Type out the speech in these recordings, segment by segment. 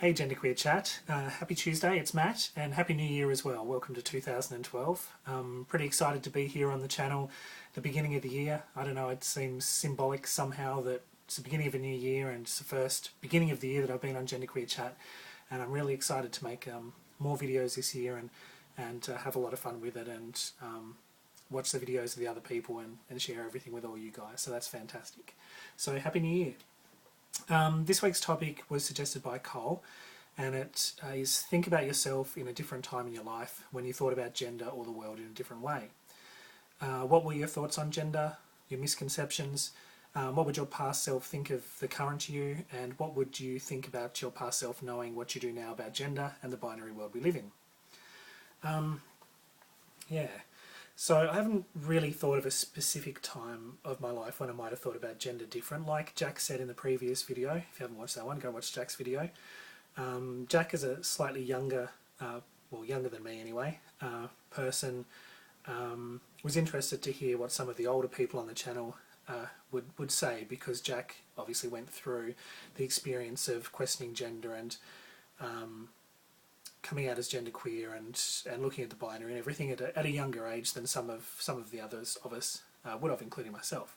Hey GenderqueerChat, happy Tuesday, it's Matt, and Happy New Year as well. Welcome to 2012. Pretty excited to be here on the channel, the beginning of the year. I don't know, it seems symbolic somehow that it's the beginning of a new year and it's the first beginning of the year that I've been on GenderqueerChat, and I'm really excited to make more videos this year and have a lot of fun with it and watch the videos of the other people and share everything with all you guys, so that's fantastic. So Happy New Year. This week's topic was suggested by Cole, and it is think about yourself in a different time in your life when you thought about gender or the world in a different way. What were your thoughts on gender, your misconceptions? What would your past self think of the current you, and what would you think about your past self knowing what you do now about gender and the binary world we live in? So I haven't really thought of a specific time of my life when I might have thought about gender different. Like Jack said in the previous video, if you haven't watched that one, go watch Jack's video. Jack is a slightly younger, well younger than me anyway, person, was interested to hear what some of the older people on the channel would say, because Jack obviously went through the experience of questioning gender and coming out as genderqueer and looking at the binary and everything at a younger age than some of the others of us would have, including myself.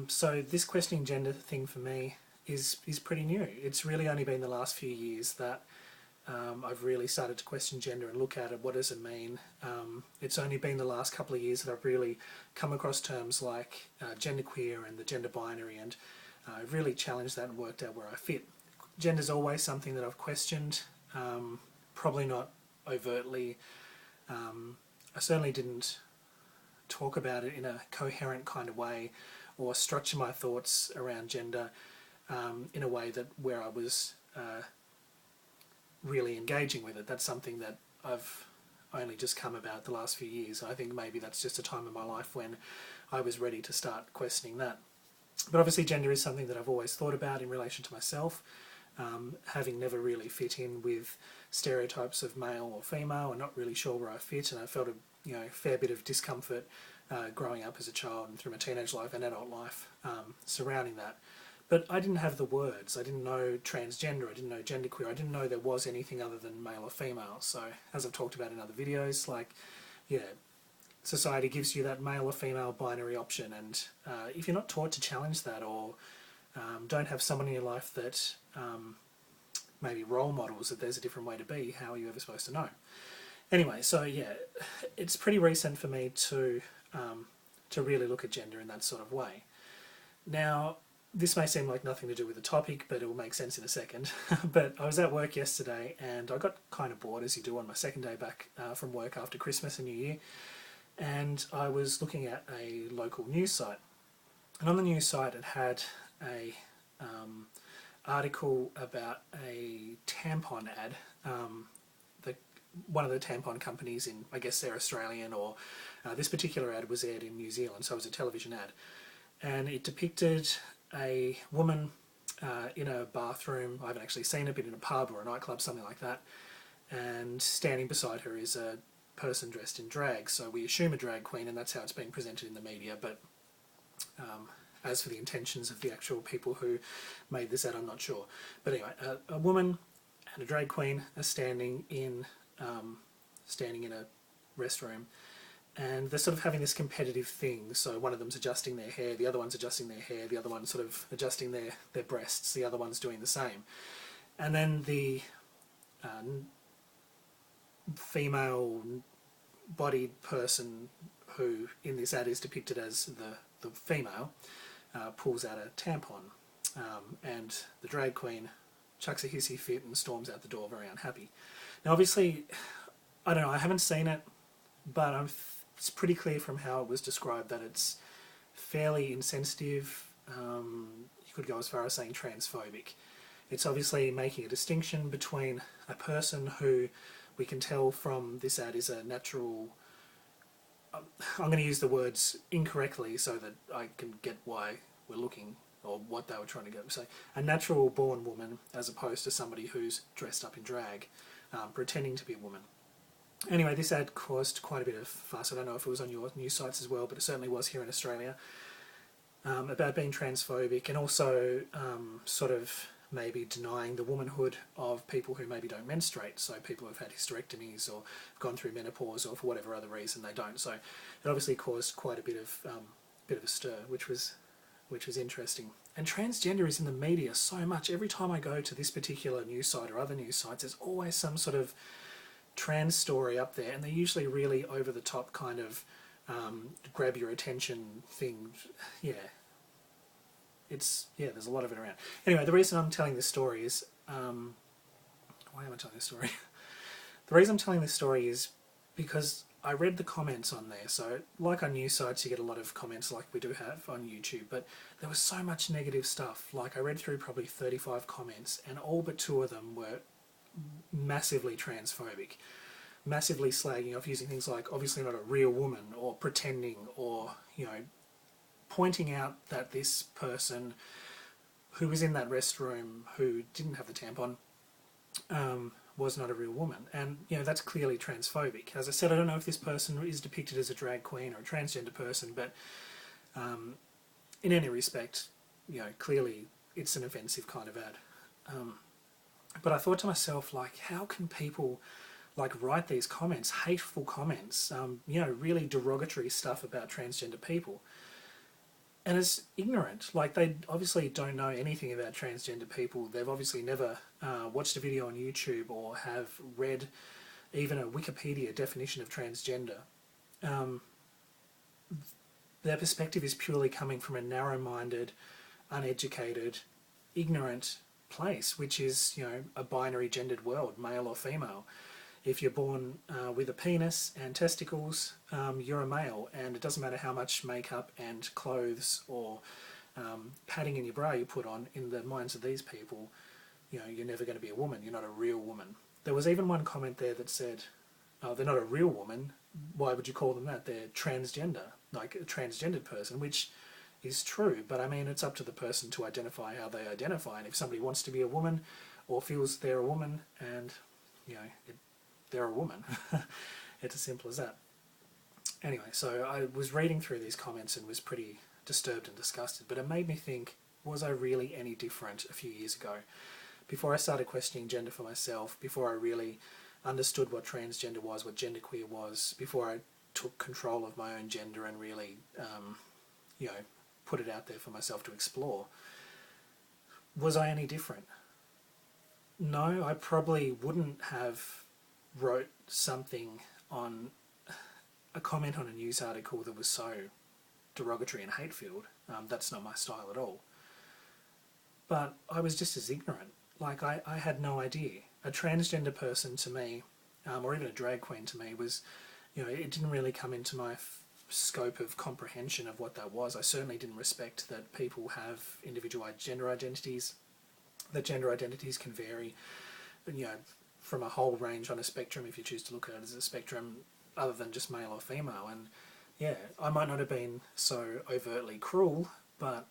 So this questioning gender thing for me is pretty new. It's really only been the last few years that I've really started to question gender and look at it. What does it mean? It's only been the last couple of years that I've really come across terms like genderqueer and the gender binary, and I've really challenged that and worked out where I fit. Gender's always something that I've questioned. Probably not overtly. I certainly didn't talk about it in a coherent kind of way or structure my thoughts around gender in a way where I was really engaging with it. That's something that I've only just come about the last few years. I think maybe that's just a time in my life when I was ready to start questioning that. But obviously gender is something that I've always thought about in relation to myself. Having never really fit in with stereotypes of male or female and not really sure where I fit, and I felt a fair bit of discomfort growing up as a child and through my teenage life and adult life surrounding that. But I didn't have the words. I didn't know transgender, I didn't know genderqueer, I didn't know there was anything other than male or female. So as I've talked about in other videos, society gives you that male or female binary option, and if you're not taught to challenge that or don't have someone in your life that maybe role models that there's a different way to be, how are you ever supposed to know? Anyway, so yeah, it's pretty recent for me to really look at gender in that sort of way. Now, this may seem like nothing to do with the topic, but it will make sense in a second. But I was at work yesterday and I got kind of bored, as you do on my second day back from work after Christmas and New Year, and I was looking at a local news site. And on the news site it had a article about a tampon ad. One of the tampon companies in, I guess they're Australian, or this particular ad was aired in New Zealand, so it was a television ad. And it depicted a woman in a bathroom. I haven't actually seen it, but in a pub or a nightclub, something like that. And standing beside her is a person dressed in drag. So we assume a drag queen, and that's how it's being presented in the media. But as for the intentions of the actual people who made this ad, I'm not sure. But anyway, a woman and a drag queen are standing in a restroom, and they're sort of having this competitive thing. So one of them's adjusting their hair, the other one's adjusting their hair, the other one's sort of adjusting their breasts, the other one's doing the same. And then the female-bodied person who in this ad is depicted as the female pulls out a tampon, and the drag queen chucks a hissy fit and storms out the door very unhappy. Now obviously, I don't know, I haven't seen it, but it's pretty clear from how it was described that it's fairly insensitive. You could go as far as saying transphobic. It's obviously making a distinction between a person who we can tell from this ad is a natural, I'm going to use the words incorrectly so that I can get why we're looking, or what they were trying to go. So a natural born woman as opposed to somebody who's dressed up in drag, pretending to be a woman. Anyway, this ad caused quite a bit of fuss. I don't know if it was on your news sites as well, but it certainly was here in Australia, about being transphobic and also sort of maybe denying the womanhood of people who maybe don't menstruate, so people who've had hysterectomies or gone through menopause or for whatever other reason they don't. So it obviously caused quite a bit of a stir, which was interesting. And transgender is in the media so much. Every time I go to this particular news site or other news sites, there's always some sort of trans story up there, and they're usually really over the top kind of grab your attention thing. Yeah, there's a lot of it around. Anyway, the reason I'm telling this story is why am I telling this story? The reason I'm telling this story is because I read the comments on there. So like on news sites, you get a lot of comments like we do have on YouTube, but there was so much negative stuff. Like I read through probably 35 comments, and all but 2 of them were massively transphobic, massively slagging off, using things like obviously not a real woman, or pretending, or, you know, pointing out that this person who was in that restroom who didn't have the tampon was not a real woman. And, you know, that's clearly transphobic. As I said, I don't know if this person is depicted as a drag queen or a transgender person, but in any respect, you know, clearly it's an offensive kind of ad. But I thought to myself, like, how can people like write these comments, hateful comments, you know, really derogatory stuff about transgender people? And it's ignorant. Like, they obviously don't know anything about transgender people. They've obviously never watched a video on YouTube or have read even a Wikipedia definition of transgender. Their perspective is purely coming from a narrow-minded, uneducated, ignorant place, which is, you know, a binary gendered world, male or female. If you're born with a penis and testicles, you're a male, and it doesn't matter how much makeup and clothes or padding in your bra you put on. In the minds of these people, you know, you're never going to be a woman. You're not a real woman. There was even one comment there that said, "Oh, they're not a real woman. Why would you call them that? They're transgender, like a transgendered person," which is true. But I mean, it's up to the person to identify how they identify. And if somebody wants to be a woman or feels they're a woman, and, you know, they're a woman. It's as simple as that. Anyway, so I was reading through these comments and was pretty disturbed and disgusted, but it made me think, was I really any different a few years ago? Before I started questioning gender for myself, before I really understood what transgender was, what genderqueer was, before I took control of my own gender and really, you know, put it out there for myself to explore, was I any different? No, I probably wouldn't have wrote something on a comment on a news article that was so derogatory and hate-filled. That's not my style at all. But I was just as ignorant. Like, I had no idea. A transgender person to me, or even a drag queen to me, was, you know, it didn't really come into my scope of comprehension of what that was. I certainly didn't respect that people have individual gender identities, that gender identities can vary, you know, from a whole range on a spectrum, if you choose to look at it as a spectrum, other than just male or female. And yeah, I might not have been so overtly cruel, but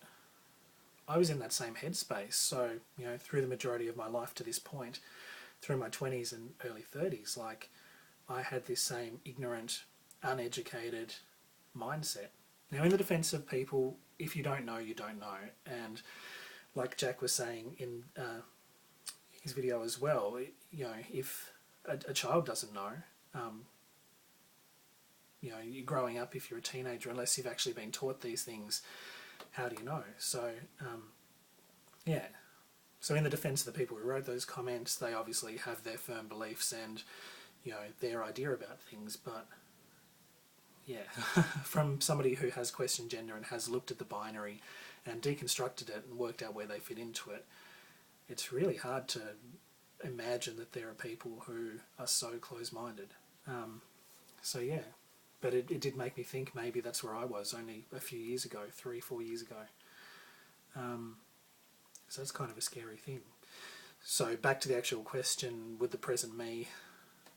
I was in that same headspace. So, you know, through the majority of my life to this point, through my 20s and early 30s, like, I had this same ignorant, uneducated mindset. Now, in the defense of people, if you don't know, you don't know. And like Jack was saying in his video as well, you know, if a child doesn't know, you know, you're growing up, if you're a teenager, unless you've actually been taught these things, how do you know? So, yeah. So in the defense of the people who wrote those comments, they obviously have their firm beliefs and, you know, their idea about things, but yeah, from somebody who has questioned gender and has looked at the binary and deconstructed it and worked out where they fit into it, it's really hard to imagine that there are people who are so close-minded. So yeah, but it did make me think maybe that's where I was only a few years ago, 3-4 years ago. So that's kind of a scary thing. So back to the actual question, would the present me,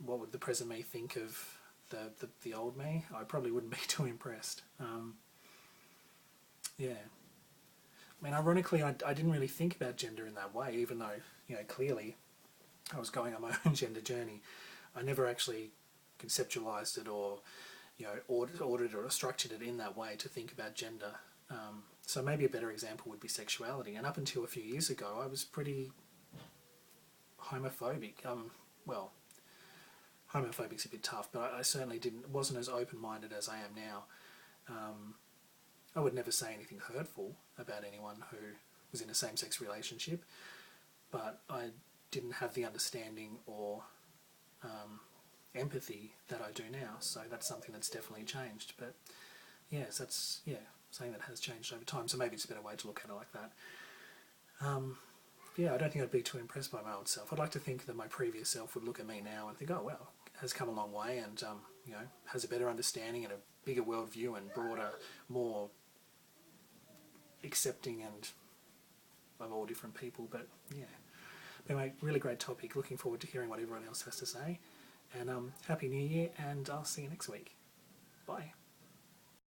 what would the present me think of the old me? I probably wouldn't be too impressed. Yeah. I mean, ironically, I didn't really think about gender in that way, even though, you know, clearly I was going on my own gender journey. I never actually conceptualized it or, you know, ordered or structured it in that way to think about gender. So maybe a better example would be sexuality. And up until a few years ago, I was pretty homophobic. Well, homophobic's a bit tough, but I certainly wasn't as open-minded as I am now. I would never say anything hurtful about anyone who was in a same-sex relationship, but I didn't have the understanding or empathy that I do now. So that's something that's definitely changed. But yes, that's something that has changed over time. So maybe it's a better way to look at it like that. Yeah, I don't think I'd be too impressed by my old self. I'd like to think that my previous self would look at me now and think, oh well, has come a long way, and has a better understanding and a bigger worldview and broader, more accepting and of all different people. But yeah, anyway, really great topic. Looking forward to hearing what everyone else has to say. And Happy New Year, and I'll see you next week. Bye.